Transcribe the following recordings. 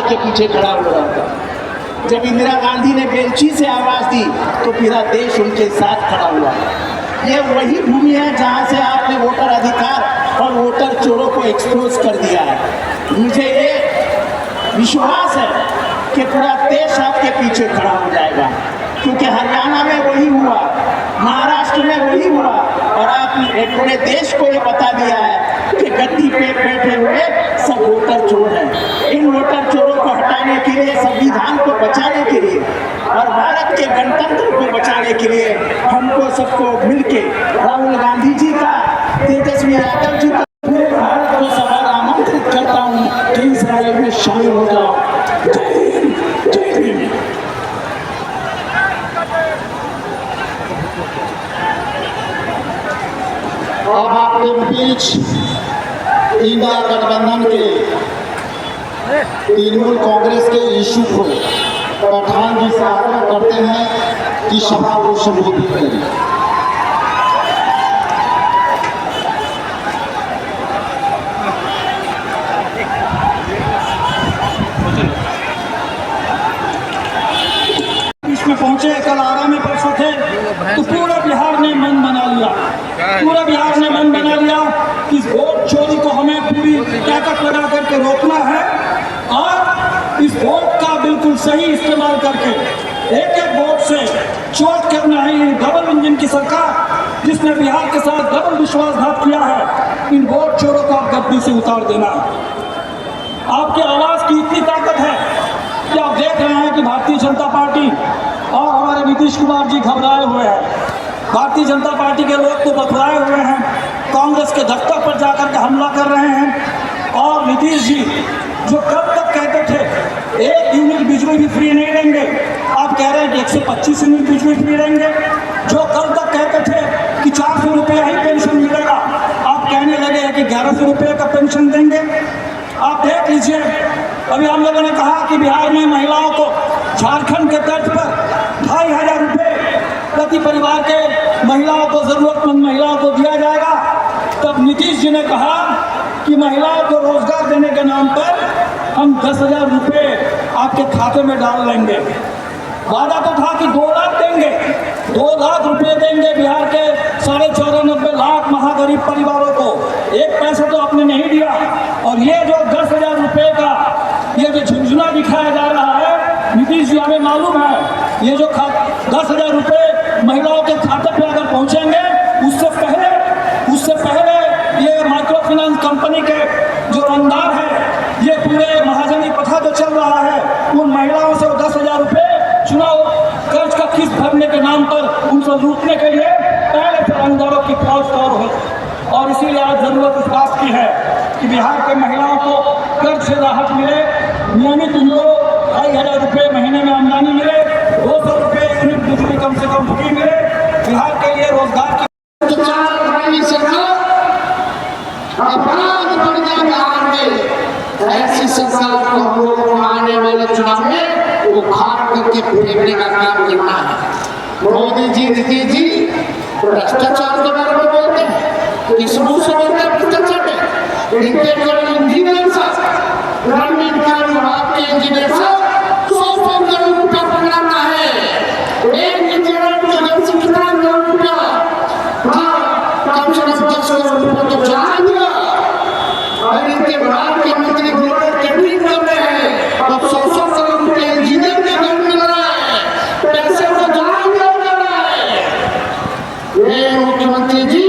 के पीछे खड़ा हो रहा था। जब इंदिरा गांधी ने बेंची से आवाज़ दी तो पूरा देश उनके साथ खड़ा हुआ। ये वही भूमि है जहाँ से आपने वोटर अधिकार और वोटर चोरों को एक्सपोज कर दिया है। मुझे ये विश्वास है कि पूरा देश आपके पीछे खड़ा हो जाएगा, क्योंकि हरियाणा में वही हुआ, महाराष्ट्र में वही हुआ, और आपने पूरे देश को ये बता दिया है कि गद्दी पे बैठे हुए सब वोटर चोर हैं। इन वोटर चोरों को हटाने के लिए, संविधान को बचाने के लिए और भारत के गणतंत्र को बचाने के लिए हमको सबको मिलके राहुल गांधी जी का, तेजस्वी यादव जी का, पूरे भारत को सवाल आमंत्रित करता हूँ कि इस रैली में शामिल हो जाओ। जय हिंद, जय हिंद। अब आपके बीच इंडिया गठबंधन के तृणमूल कांग्रेस के इशू को पठान जी से आग्रह करते हैं कि सभा को संबोधित करें। इसमें पहुंचे, कल आरा में परसों थे, तो पूरा बिहार ने मन बना लिया, पूरा बिहार ने मन बना लिया कि इस वोट चोरी को हमें पूरी ताकत लगा करके रोकना है और इस वोट का बिल्कुल सही इस्तेमाल करके एक एक वोट से चोट करना है। ये डबल इंजन की सरकार जिसने बिहार के साथ डबल विश्वासघात किया है, इन वोट चोरों को आप गद्दी से उतार देना। आपकी आवाज़ की इतनी ताकत है कि आप देख रहे हैं कि भारतीय जनता पार्टी और हमारे नीतीश कुमार जी घबराए हुए हैं। भारतीय जनता पार्टी के लोग तो बखलाए हुए हैं, कांग्रेस के दफ्तर पर जाकर के हमला कर रहे हैं। और नीतीश जी जो कब तक कहते थे 1 यूनिट बिजली भी फ्री नहीं देंगे, आप कह रहे हैं कि 125 यूनिट बिजली फ्री देंगे। जो कल तक कहते थे कि 400 रुपये ही पेंशन मिलेगा, आप कहने लगे हैं कि 1100 रुपये का पेंशन देंगे। आप देख लीजिए, अभी हम लोगों ने कहा कि बिहार में महिलाओं को झारखंड के तर्ज पर 2500 रुपये प्रति परिवार के महिलाओं को, जरूरतमंद महिलाओं को दिया जाएगा। तब नीतीश जी ने कहा कि महिलाओं को रोजगार देने के नाम पर हम 10,000 रुपये आपके खाते में डाल लेंगे। वादा तो था कि 2 लाख देंगे, 2 लाख रुपये देंगे बिहार के 94.5 लाख महागरीब परिवारों को। 1 पैसा तो आपने नहीं दिया। और ये जो 10,000 रुपये का ये जो झुंझुना दिखाया जा रहा है, नीतीश जी हमें मालूम है, ये जो 10,000 रुपये महिलाओं के खाते पे अगर पहुंचेंगे, उससे पहले ये माइक्रो फाइनेंस कंपनी के जो रंगदार है, ये पूरे महाजनी प्रथा जो चल रहा है, उन महिलाओं से 10,000 रुपये चुनाव कर्ज का किस्त भरने के नाम पर उनको लूटने के लिए पहले से रंगदारों की फौज तैयार हो। और इसीलिए आज जरूरत इस बात की है कि बिहार के महिलाओं को कर्ज से राहत मिले, नियमित उनको 2,500 रुपये महीने में आमदनी मिले, 200 रुपये यूनिट बिजली कम से कम फ्री मिले। बिहार के लिए रोजगार की ऐसी सरकार को हम लोगों को आने वाले चुनाव में उखाड़ करके फेंकने का काम करना है। मोदी जी, नीतीश जी भ्रष्टाचार के बारे में बोलते हैं, किस मुंह से बोलते हैं भ्रष्टाचार में? इनके जो इंजीनियर साहब, ग्रामीण कार्य विभाग के इंजीनियर साहब 100 करोड़ रुपया पकड़ाना है। एक इंजीनियर की जगह से कितना करोड़ रुपया? कम से कम 10 करोड़ रुपया तो चला दिया। और इनके विभाग के मंत्री ग्लोबल टेंडरिंग कर रहे हैं, अब 100 करोड़ रुपये इंजीनियर के घर मिल रहा है, पैसे को जमा किया जा रहा है। ये मुख्यमंत्री जी,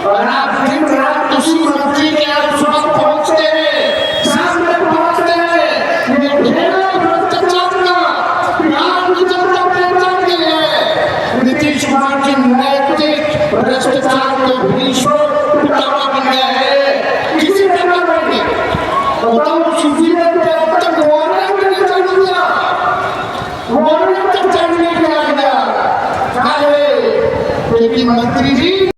और आप दिन रात उसी मंत्री के आप सुबह पहुंचते हैं, शाम में पहुंचते हैं, ये ढेर भ्रष्टाचार का बिहार की जनता पहचान गई है। नीतीश कुमार जी नैतिक भ्रष्टाचार के भीष्म पितामह बन गए हैं। किसी ने बताओ, सुप्रीम कोर्ट अब तक वारंट नहीं चल गया, वारंट तक चल नहीं गया। लेकिन मंत्री जी